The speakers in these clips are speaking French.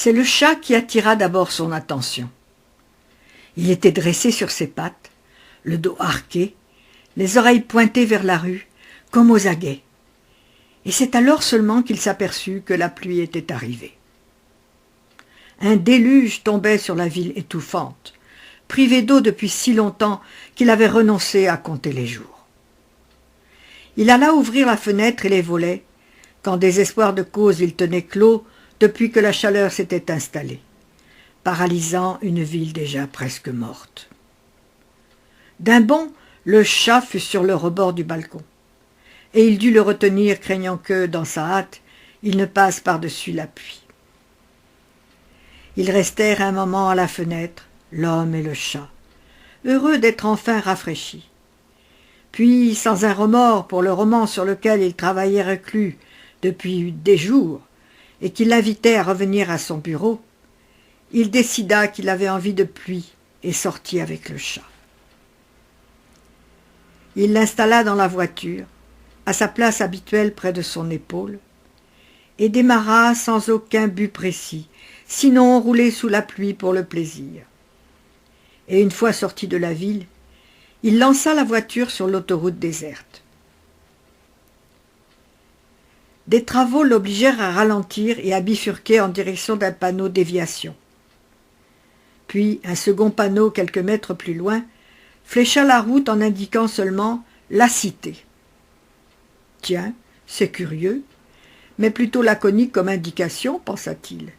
C'est le chat qui attira d'abord son attention. Il était dressé sur ses pattes, le dos arqué, les oreilles pointées vers la rue, comme aux aguets. Et c'est alors seulement qu'il s'aperçut que la pluie était arrivée. Un déluge tombait sur la ville étouffante, privé d'eau depuis si longtemps qu'il avait renoncé à compter les jours. Il alla ouvrir la fenêtre et les volets, qu'en désespoir de cause il tenait clos depuis que la chaleur s'était installée, paralysant une ville déjà presque morte. D'un bond, le chat fut sur le rebord du balcon, et il dut le retenir, craignant que, dans sa hâte, il ne passe par-dessus la pluie. Ils restèrent un moment à la fenêtre, l'homme et le chat, heureux d'être enfin rafraîchis. Puis, sans un remords pour le roman sur lequel il travaillait reclus depuis des jours, et qui l'invitait à revenir à son bureau, il décida qu'il avait envie de pluie et sortit avec le chat. Il l'installa dans la voiture, à sa place habituelle près de son épaule, et démarra sans aucun but précis, sinon rouler sous la pluie pour le plaisir. Et une fois sorti de la ville, il lança la voiture sur l'autoroute déserte. Des travaux l'obligèrent à ralentir et à bifurquer en direction d'un panneau déviation. Puis un second panneau quelques mètres plus loin flécha la route en indiquant seulement « la cité ». Tiens, c'est curieux, mais plutôt laconique comme indication, pensa-t-il.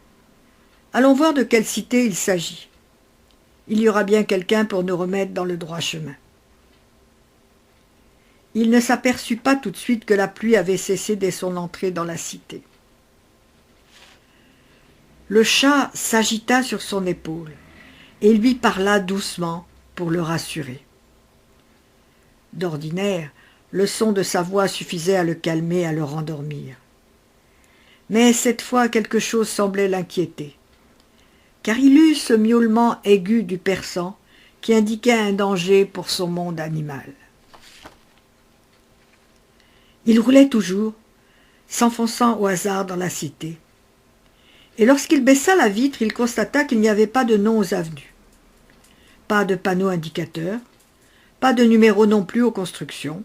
Allons voir de quelle cité il s'agit. Il y aura bien quelqu'un pour nous remettre dans le droit chemin. Il ne s'aperçut pas tout de suite que la pluie avait cessé dès son entrée dans la cité. Le chat s'agita sur son épaule et lui parla doucement pour le rassurer. D'ordinaire, le son de sa voix suffisait à le calmer, à le rendormir. Mais cette fois quelque chose semblait l'inquiéter, car il eut ce miaulement aigu du persan qui indiquait un danger pour son monde animal. Il roulait toujours, s'enfonçant au hasard dans la cité. Et lorsqu'il baissa la vitre, il constata qu'il n'y avait pas de nom aux avenues. Pas de panneau indicateur, pas de numéro non plus aux constructions,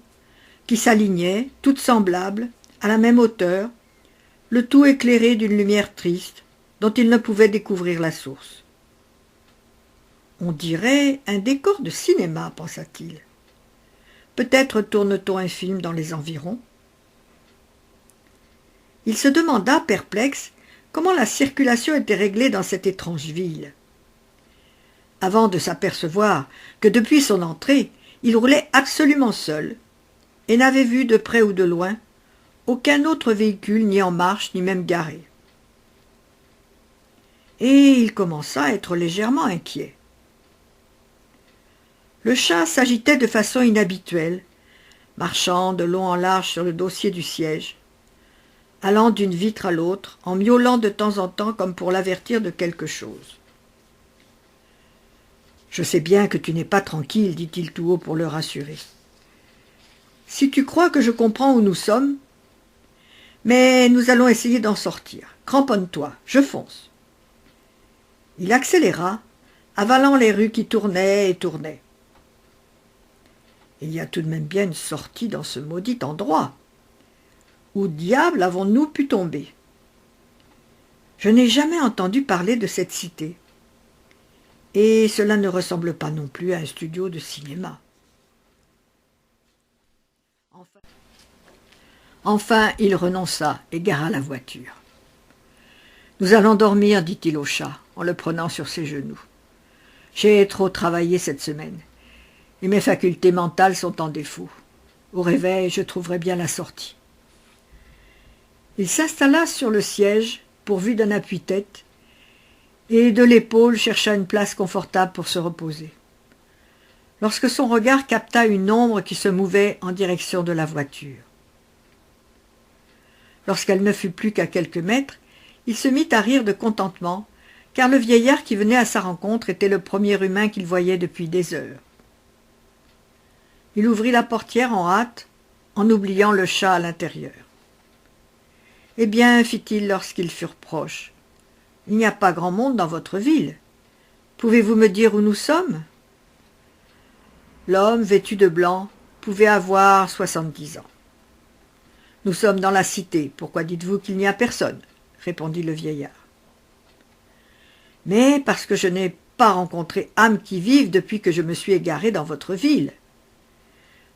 qui s'alignaient, toutes semblables, à la même hauteur, le tout éclairé d'une lumière triste, dont il ne pouvait découvrir la source. On dirait un décor de cinéma, pensa-t-il. Peut-être tourne-t-on un film dans les environs. Il se demanda, perplexe, comment la circulation était réglée dans cette étrange ville. Avant de s'apercevoir que depuis son entrée, il roulait absolument seul et n'avait vu de près ou de loin aucun autre véhicule ni en marche ni même garé. Et il commença à être légèrement inquiet. Le chat s'agitait de façon inhabituelle, marchant de long en large sur le dossier du siège, allant d'une vitre à l'autre, en miaulant de temps en temps comme pour l'avertir de quelque chose. « Je sais bien que tu n'es pas tranquille, dit-il tout haut pour le rassurer. Si tu crois que je comprends où nous sommes, mais nous allons essayer d'en sortir. Cramponne-toi, je fonce. » Il accéléra, avalant les rues qui tournaient et tournaient. Il y a tout de même bien une sortie dans ce maudit endroit. Où diable avons-nous pu tomber? Je n'ai jamais entendu parler de cette cité. Et cela ne ressemble pas non plus à un studio de cinéma. Enfin, il renonça et gara la voiture. « Nous allons dormir, dit-il au chat, en le prenant sur ses genoux. J'ai trop travaillé cette semaine. Et mes facultés mentales sont en défaut. Au réveil, je trouverai bien la sortie. » Il s'installa sur le siège, pourvu d'un appuie-tête, et de l'épaule chercha une place confortable pour se reposer. Lorsque son regard capta une ombre qui se mouvait en direction de la voiture. Lorsqu'elle ne fut plus qu'à quelques mètres, il se mit à rire de contentement, car le vieillard qui venait à sa rencontre était le premier humain qu'il voyait depuis des heures. Il ouvrit la portière en hâte, en oubliant le chat à l'intérieur. « Eh bien, fit-il lorsqu'ils furent proches, Il n'y a pas grand monde dans votre ville. Pouvez-vous me dire où nous sommes » L'homme, vêtu de blanc, pouvait avoir 70 ans. « Nous sommes dans la cité. Pourquoi dites-vous qu'il n'y a personne » répondit le vieillard. « Mais parce que je n'ai pas rencontré âme qui vive depuis que je me suis égaré dans votre ville.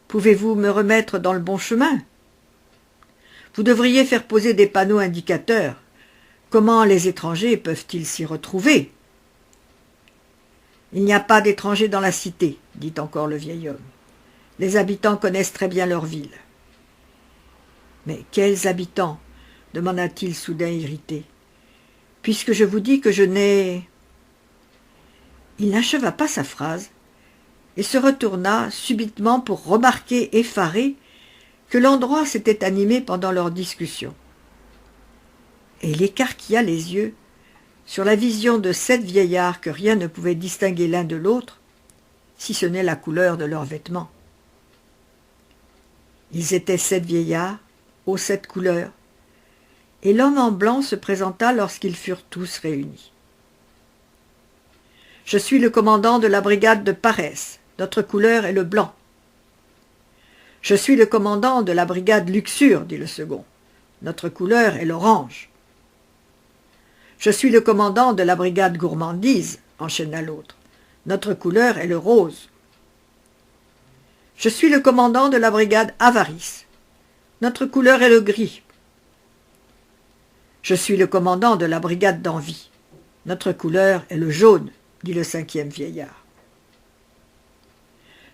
Pouvez-vous me remettre dans le bon chemin ? Vous devriez faire poser des panneaux indicateurs. Comment les étrangers peuvent-ils s'y retrouver ? » « Il n'y a pas d'étrangers dans la cité, dit encore le vieil homme. Les habitants connaissent très bien leur ville. »« Mais quels habitants ?» demanda-t-il soudain irrité. « Puisque je vous dis que je n'ai... » Il n'acheva pas sa phrase et se retourna subitement pour remarquer effaré que l'endroit s'était animé pendant leur discussion. Et il écarquilla les yeux sur la vision de 7 vieillards que rien ne pouvait distinguer l'un de l'autre, si ce n'est la couleur de leurs vêtements. Ils étaient 7 vieillards, aux 7 couleurs, et l'homme en blanc se présenta lorsqu'ils furent tous réunis. « Je suis le commandant de la brigade de Paresse, notre couleur est le blanc. »« Je suis le commandant de la brigade Luxure, dit le second, notre couleur est l'orange. »« Je suis le commandant de la brigade Gourmandise, enchaîna l'autre. Notre couleur est le rose. »« Je suis le commandant de la brigade Avarice. Notre couleur est le gris. »« Je suis le commandant de la brigade d'Envie. Notre couleur est le jaune, dit le 5e vieillard. »«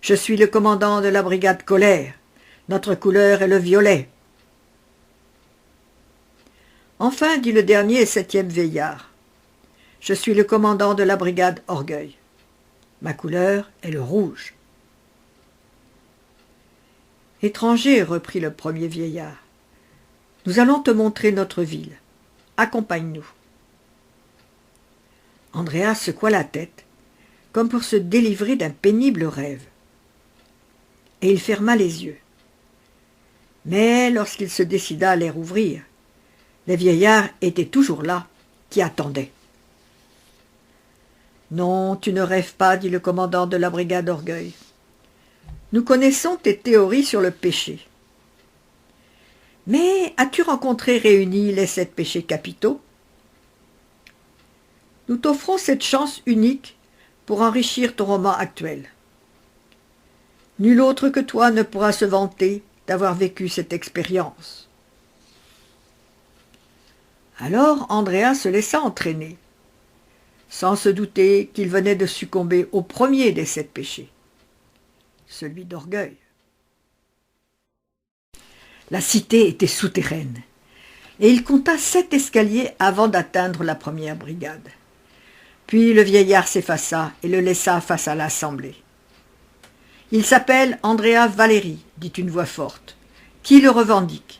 Je suis le commandant de la brigade Colère. Notre couleur est le violet. » Enfin, dit le dernier et 7e vieillard, « Je suis le commandant de la brigade Orgueil. Ma couleur est le rouge. »« Étranger, reprit le premier vieillard, nous allons te montrer notre ville. Accompagne-nous. » Andrea secoua la tête, comme pour se délivrer d'un pénible rêve. Et il ferma les yeux. Mais lorsqu'il se décida à les rouvrir, les vieillards étaient toujours là, qui attendaient. « Non, tu ne rêves pas, dit le commandant de la brigade Orgueil. Nous connaissons tes théories sur le péché. Mais as-tu rencontré réunis les 7 péchés capitaux ? Nous t'offrons cette chance unique pour enrichir ton roman actuel. Nul autre que toi ne pourra se vanter d'avoir vécu cette expérience. » Alors Andrea se laissa entraîner, sans se douter qu'il venait de succomber au premier des 7 péchés, celui d'orgueil. La cité était souterraine, et il compta 7 escaliers avant d'atteindre la première brigade. Puis le vieillard s'effaça et le laissa face à l'assemblée. « Il s'appelle Andrea Valeri, dit une voix forte. Qui le revendique ?»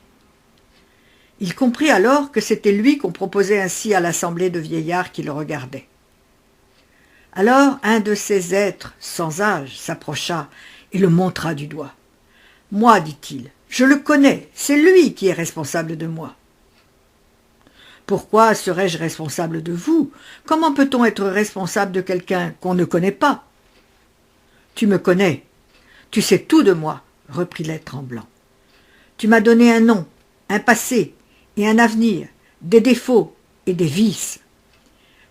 Il comprit alors que c'était lui qu'on proposait ainsi à l'assemblée de vieillards qui le regardaient. Alors un de ces êtres sans âge s'approcha et le montra du doigt. « Moi, dit-il, je le connais, c'est lui qui est responsable de moi. »« Pourquoi serais-je responsable de vous ? Comment peut-on être responsable de quelqu'un qu'on ne connaît pas ? » ?»« Tu me connais, tu sais tout de moi, » reprit l'être tremblant. « Tu m'as donné un nom, un passé, et un avenir, des défauts et des vices.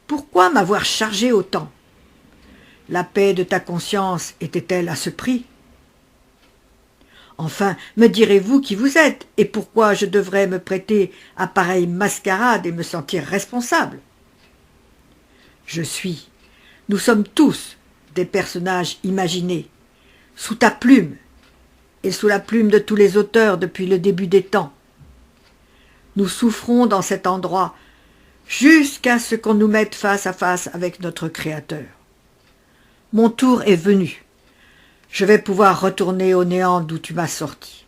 Pourquoi m'avoir chargé autant ? La paix de ta conscience était-elle à ce prix ? Enfin, me direz-vous qui vous êtes, et pourquoi je devrais me prêter à pareille mascarade et me sentir responsable ? Je suis, nous sommes tous des personnages imaginés, sous ta plume, et sous la plume de tous les auteurs depuis le début des temps. Nous souffrons dans cet endroit jusqu'à ce qu'on nous mette face à face avec notre Créateur. Mon tour est venu. Je vais pouvoir retourner au néant d'où tu m'as sorti. »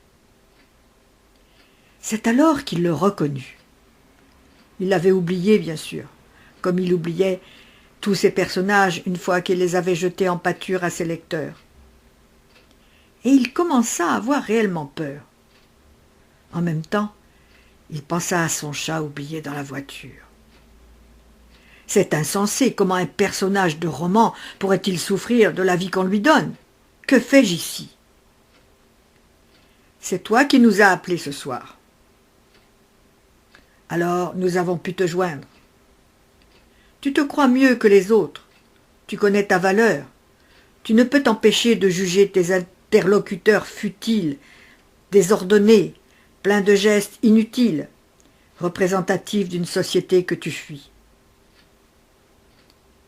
C'est alors qu'il le reconnut. Il l'avait oublié, bien sûr, comme il oubliait tous ces personnages une fois qu'il les avait jetés en pâture à ses lecteurs. Et il commença à avoir réellement peur. En même temps, il pensa à son chat oublié dans la voiture. C'est insensé, comment un personnage de roman pourrait-il souffrir de la vie qu'on lui donne? Que fais-je ici? C'est toi qui nous as appelés ce soir. Alors nous avons pu te joindre. Tu te crois mieux que les autres, tu connais ta valeur, tu ne peux t'empêcher de juger tes interlocuteurs futiles, désordonnés, pleins de gestes inutiles, représentatifs d'une société que tu fuis.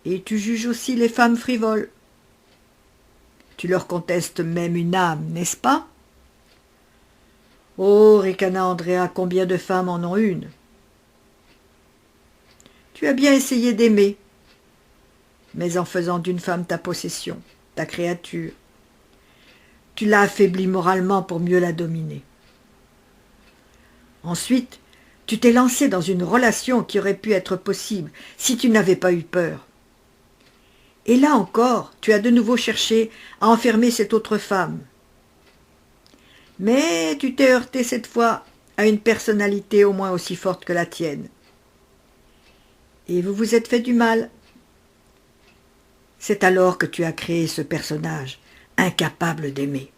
Et tu juges aussi les femmes frivoles. Tu leur contestes même une âme, n'est-ce pas? Oh, ricana Andrea, combien de femmes en ont une? Tu as bien essayé d'aimer, mais en faisant d'une femme ta possession, ta créature. Tu l'as affaiblie moralement pour mieux la dominer. Ensuite, tu t'es lancé dans une relation qui aurait pu être possible si tu n'avais pas eu peur. Et là encore, tu as de nouveau cherché à enfermer cette autre femme. Mais tu t'es heurté cette fois à une personnalité au moins aussi forte que la tienne. Et vous vous êtes fait du mal. C'est alors que tu as créé ce personnage, incapable d'aimer.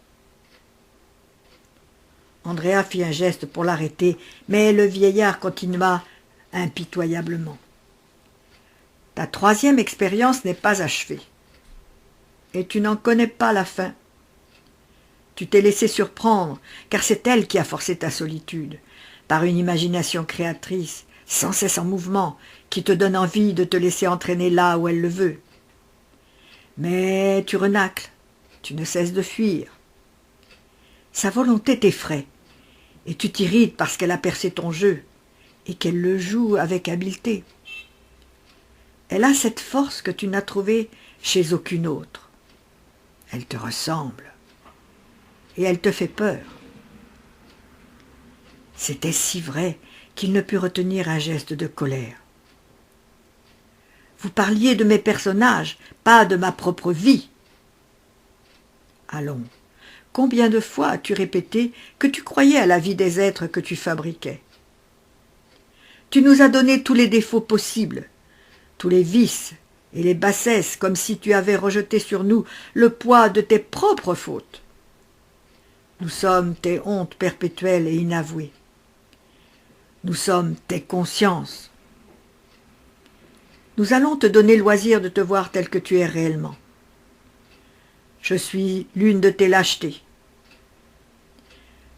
Andrea fit un geste pour l'arrêter, mais le vieillard continua impitoyablement. Ta troisième expérience n'est pas achevée, et tu n'en connais pas la fin. Tu t'es laissé surprendre, car c'est elle qui a forcé ta solitude, par une imagination créatrice, sans cesse en mouvement, qui te donne envie de te laisser entraîner là où elle le veut. Mais tu renacles, tu ne cesses de fuir. Sa volonté t'effraie, et tu t'irrites parce qu'elle a percé ton jeu, et qu'elle le joue avec habileté. Elle a cette force que tu n'as trouvée chez aucune autre. Elle te ressemble, et elle te fait peur. C'était si vrai qu'il ne put retenir un geste de colère. Vous parliez de mes personnages, pas de ma propre vie. Allons, combien de fois as-tu répété que tu croyais à la vie des êtres que tu fabriquais? Tu nous as donné tous les défauts possibles, tous les vices et les bassesses, comme si tu avais rejeté sur nous le poids de tes propres fautes. Nous sommes tes hontes perpétuelles et inavouées. Nous sommes tes consciences. Nous allons te donner loisir de te voir tel que tu es réellement. Je suis l'une de tes lâchetés.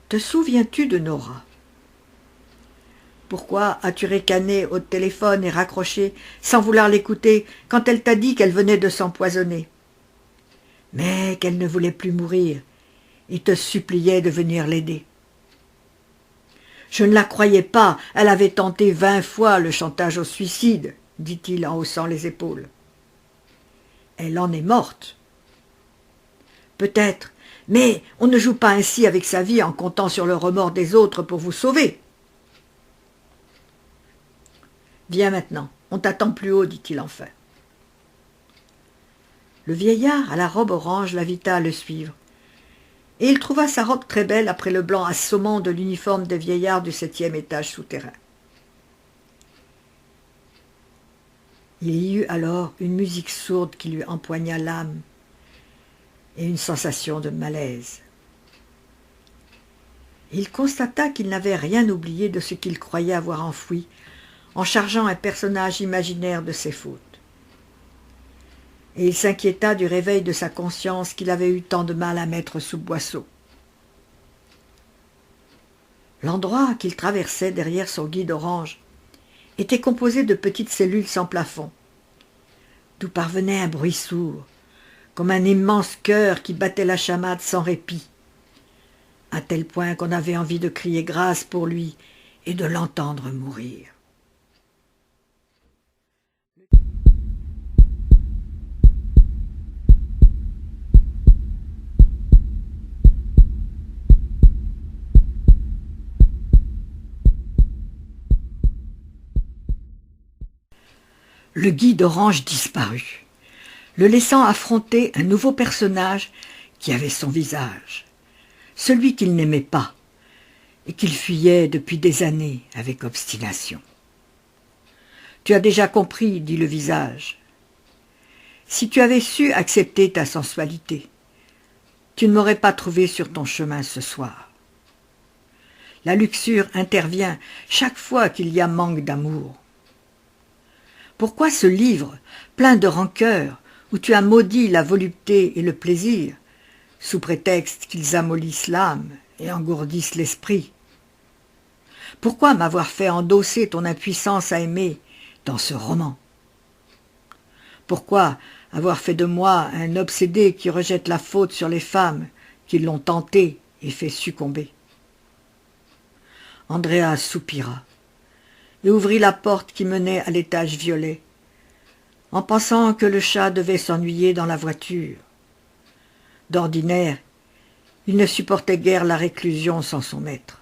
Te souviens-tu de Nora? Pourquoi as-tu ricané au téléphone et raccroché sans vouloir l'écouter quand elle t'a dit qu'elle venait de s'empoisonner? Mais qu'elle ne voulait plus mourir et te suppliait de venir l'aider. Je ne la croyais pas, elle avait tenté 20 fois le chantage au suicide, dit-il en haussant les épaules. Elle en est morte. Peut-être, mais on ne joue pas ainsi avec sa vie en comptant sur le remords des autres pour vous sauver. Viens maintenant, on t'attend plus haut, dit-il enfin. Le vieillard à la robe orange l'invita à le suivre, et il trouva sa robe très belle après le blanc assommant de l'uniforme des vieillards du 7e étage souterrain. Il y eut alors une musique sourde qui lui empoigna l'âme, et une sensation de malaise. Il constata qu'il n'avait rien oublié de ce qu'il croyait avoir enfoui en chargeant un personnage imaginaire de ses fautes. Et il s'inquiéta du réveil de sa conscience qu'il avait eu tant de mal à mettre sous boisseau. L'endroit qu'il traversait derrière son guide orange était composé de petites cellules sans plafond, d'où parvenait un bruit sourd, comme un immense cœur qui battait la chamade sans répit, à tel point qu'on avait envie de crier grâce pour lui et de l'entendre mourir. Le guide orange disparut, le laissant affronter un nouveau personnage qui avait son visage, celui qu'il n'aimait pas et qu'il fuyait depuis des années avec obstination. Tu as déjà compris, dit le visage. Si tu avais su accepter ta sensualité, tu ne m'aurais pas trouvé sur ton chemin ce soir. La luxure intervient chaque fois qu'il y a manque d'amour. Pourquoi ce livre, plein de rancœur, où tu as maudit la volupté et le plaisir, sous prétexte qu'ils amollissent l'âme et engourdissent l'esprit? Pourquoi m'avoir fait endosser ton impuissance à aimer dans ce roman? Pourquoi avoir fait de moi un obsédé qui rejette la faute sur les femmes qui l'ont tenté et fait succomber? Andrea soupira et ouvrit la porte qui menait à l'étage violet, en pensant que le chat devait s'ennuyer dans la voiture. D'ordinaire, il ne supportait guère la réclusion sans son maître.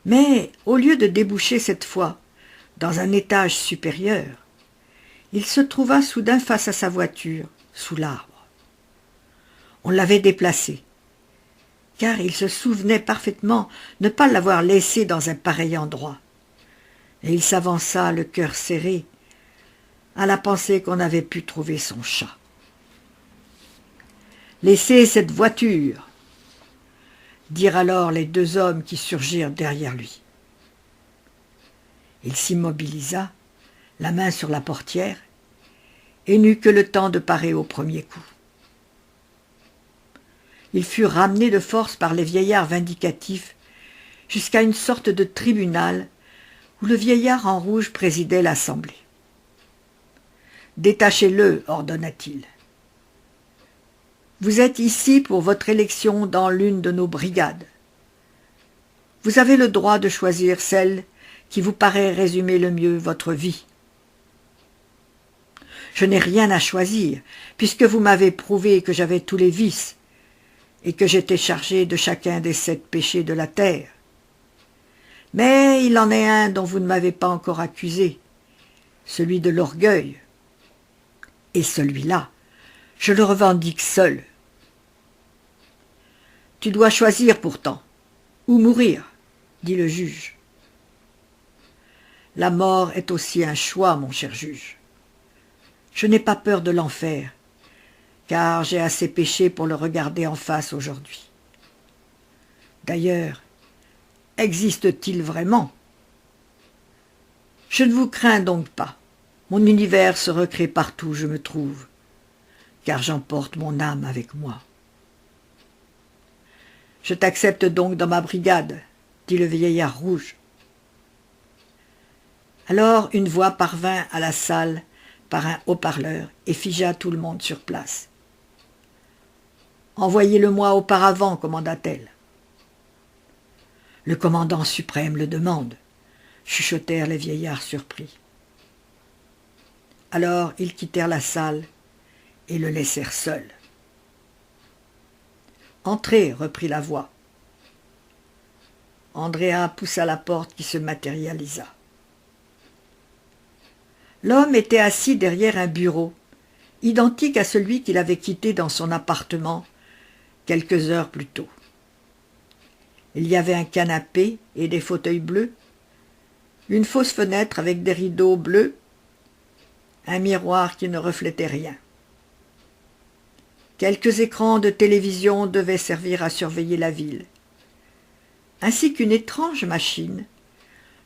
Mais, au lieu de déboucher cette fois dans un étage supérieur, il se trouva soudain face à sa voiture, sous l'arbre. On l'avait déplacée, car il se souvenait parfaitement ne pas l'avoir laissée dans un pareil endroit, et il s'avança le cœur serré à la pensée qu'on avait pu trouver son chat. « Laissez cette voiture !» dirent alors les deux hommes qui surgirent derrière lui. Il s'immobilisa, la main sur la portière, et n'eut que le temps de parer au premier coup. Il fut ramené de force par les vieillards vindicatifs jusqu'à une sorte de tribunal où le vieillard en rouge présidait l'assemblée. « Détachez-le, ordonna-t-il. Vous êtes ici pour votre élection dans l'une de nos brigades. Vous avez le droit de choisir celle qui vous paraît résumer le mieux votre vie. Je n'ai rien à choisir, puisque vous m'avez prouvé que j'avais tous les vices et que j'étais chargé de chacun des 7 péchés de la terre. Mais il en est un dont vous ne m'avez pas encore accusé, celui de l'orgueil. Et celui-là, je le revendique seul. Tu dois choisir pourtant, ou mourir, dit le juge. La mort est aussi un choix, mon cher juge. Je n'ai pas peur de l'enfer, car j'ai assez péché pour le regarder en face aujourd'hui. D'ailleurs, existe-t-il vraiment? Je ne vous crains donc pas. Mon univers se recrée partout où je me trouve, car j'emporte mon âme avec moi. Je t'accepte donc dans ma brigade, dit le vieillard rouge. Alors une voix parvint à la salle par un haut-parleur et figea tout le monde sur place. « Envoyez-le-moi auparavant, commanda-t-elle. »« Le commandant suprême le demande, » chuchotèrent les vieillards surpris. Alors ils quittèrent la salle et le laissèrent seul. « Entrez, reprit la voix. Andrea poussa la porte qui se matérialisa. L'homme était assis derrière un bureau, identique à celui qu'il avait quitté dans son appartement quelques heures plus tôt. Il y avait un canapé et des fauteuils bleus, une fausse fenêtre avec des rideaux bleus, un miroir qui ne reflétait rien. Quelques écrans de télévision devaient servir à surveiller la ville, ainsi qu'une étrange machine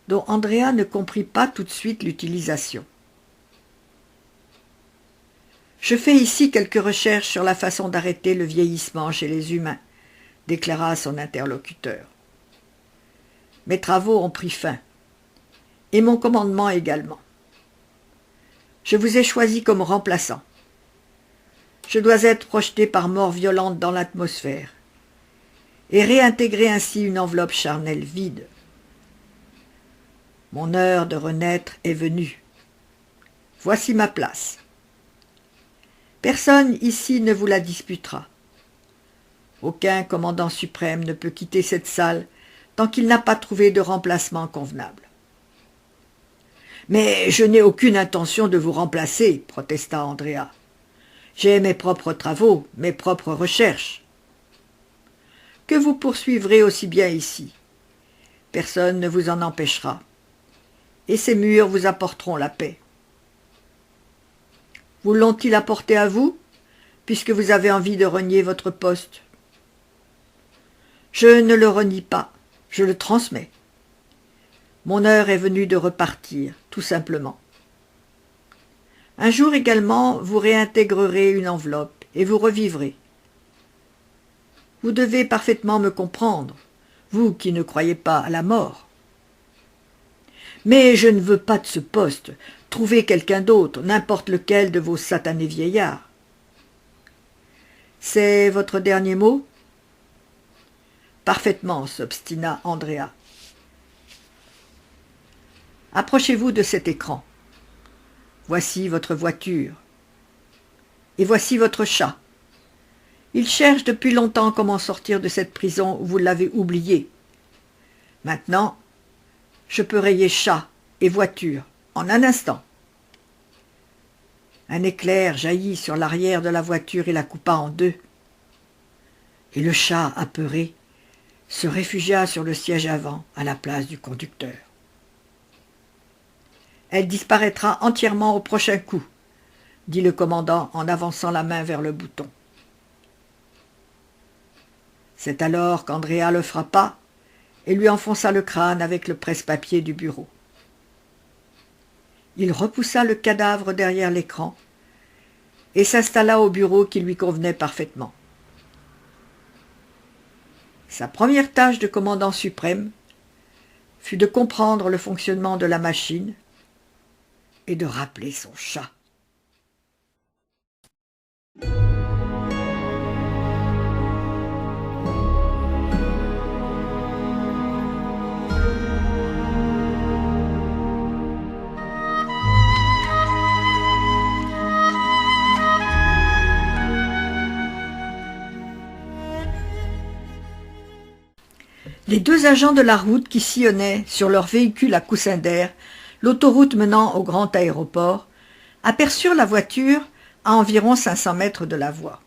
dont Andrea ne comprit pas tout de suite l'utilisation. « Je fais ici quelques recherches sur la façon d'arrêter le vieillissement chez les humains, » déclara son interlocuteur. « Mes travaux ont pris fin, et mon commandement également. Je vous ai choisi comme remplaçant. Je dois être projeté par mort violente dans l'atmosphère, et réintégrer ainsi une enveloppe charnelle vide. Mon heure de renaître est venue. Voici ma place. Personne ici ne vous la disputera. Aucun commandant suprême ne peut quitter cette salle tant qu'il n'a pas trouvé de remplacement convenable. « Mais je n'ai aucune intention de vous remplacer, » protesta Andrea. « J'ai mes propres travaux, mes propres recherches. » Que vous poursuivrez aussi bien ici. Personne ne vous en empêchera. et ces murs vous apporteront la paix. Vous l'ont-ils apporté à vous, puisque vous avez envie de renier votre poste? Je ne le renie pas, je le transmets. Mon heure est venue de repartir, tout simplement. Un jour également, vous réintégrerez une enveloppe et vous revivrez. Vous devez parfaitement me comprendre, vous qui ne croyez pas à la mort. Mais je ne veux pas de ce poste. Trouvez quelqu'un d'autre, n'importe lequel de vos satanés vieillards. C'est votre dernier mot? Parfaitement, s'obstina Andrea. Approchez-vous de cet écran. Voici votre voiture. Et voici votre chat. Il cherche depuis longtemps comment sortir de cette prison où vous l'avez oublié. Maintenant, je peux rayer chat et voiture en un instant. Un éclair jaillit sur l'arrière de la voiture et la coupa en deux. Et le chat, apeuré, se réfugia sur le siège avant à la place du conducteur. Elle disparaîtra entièrement au prochain coup, dit le commandant en avançant la main vers le bouton. C'est alors qu'Andrea le frappa et lui enfonça le crâne avec le presse-papier du bureau. Il repoussa le cadavre derrière l'écran et s'installa au bureau qui lui convenait parfaitement. Sa première tâche de commandant suprême fut de comprendre le fonctionnement de la machine et de rappeler son chat. Les deux agents de la route qui sillonnaient sur leur véhicule à coussin d'air l'autoroute menant au grand aéroport aperçurent la voiture à environ 500 mètres de la voie.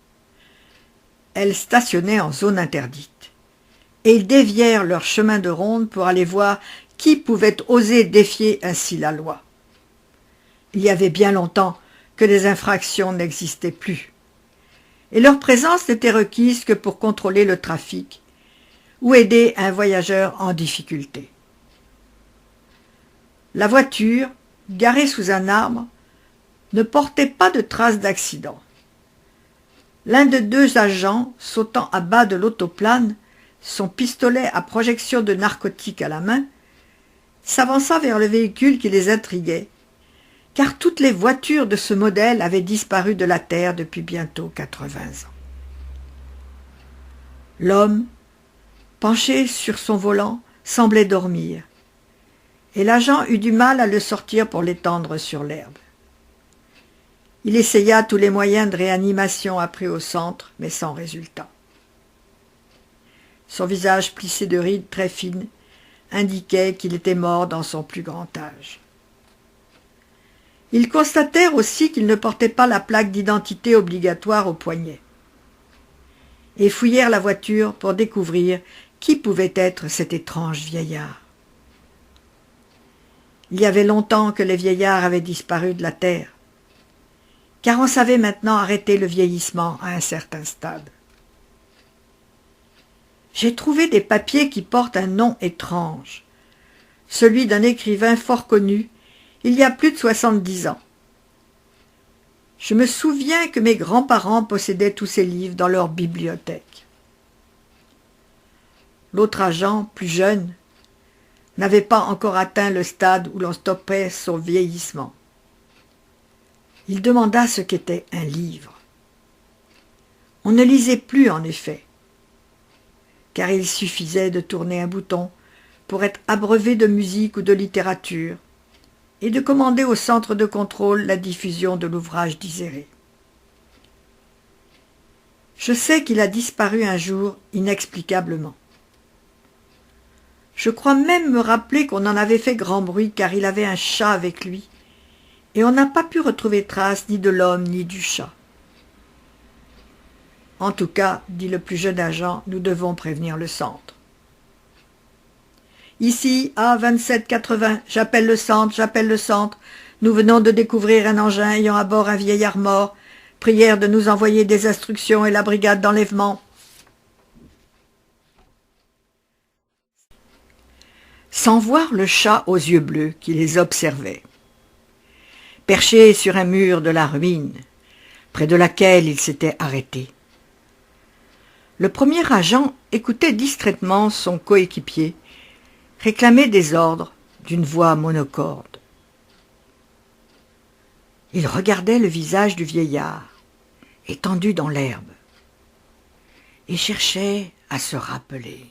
Elle stationnait en zone interdite, et ils dévièrent leur chemin de ronde pour aller voir qui pouvait oser défier ainsi la loi. Il y avait bien longtemps que les infractions n'existaient plus, et leur présence n'était requise que pour contrôler le trafic ou aider un voyageur en difficulté. La voiture, garée sous un arbre, ne portait pas de traces d'accident. L'un des deux agents, sautant à bas de l'autoplane, son pistolet à projection de narcotique à la main, s'avança vers le véhicule qui les intriguait, car toutes les voitures de ce modèle avaient disparu de la terre depuis bientôt 80 ans. L'homme, penché sur son volant, semblait dormir, et l'agent eut du mal à le sortir pour l'étendre sur l'herbe. Il essaya tous les moyens de réanimation appris au centre, mais sans résultat. Son visage plissé de rides très fines indiquait qu'il était mort dans son plus grand âge. Ils constatèrent aussi qu'il ne portait pas la plaque d'identité obligatoire au poignet, et fouillèrent la voiture pour découvrir qui pouvait être cet étrange vieillard. Il y avait longtemps que les vieillards avaient disparu de la terre, car on savait maintenant arrêter le vieillissement à un certain stade. J'ai trouvé des papiers qui portent un nom étrange, celui d'un écrivain fort connu, il y a plus de 70 ans. Je me souviens que mes grands-parents possédaient tous ces livres dans leur bibliothèque. L'autre agent, plus jeune, n'avait pas encore atteint le stade où l'on stoppait son vieillissement. Il demanda ce qu'était un livre. On ne lisait plus, en effet, car il suffisait de tourner un bouton pour être abreuvé de musique ou de littérature et de commander au centre de contrôle la diffusion de l'ouvrage désiré. Je sais qu'il a disparu un jour inexplicablement. Je crois même me rappeler qu'on en avait fait grand bruit car il avait un chat avec lui, et on n'a pas pu retrouver trace ni de l'homme ni du chat. En tout cas, dit le plus jeune agent, nous devons prévenir le centre. Ici, A2780, j'appelle le centre, j'appelle le centre. Nous venons de découvrir un engin ayant à bord un vieillard mort. Prière de nous envoyer des instructions et la brigade d'enlèvement. Sans voir le chat aux yeux bleus qui les observait. Perché sur un mur de la ruine, près de laquelle il s'était arrêté. Le premier agent écoutait distraitement son coéquipier réclamer des ordres d'une voix monocorde. Il regardait le visage du vieillard, étendu dans l'herbe, et cherchait à se rappeler.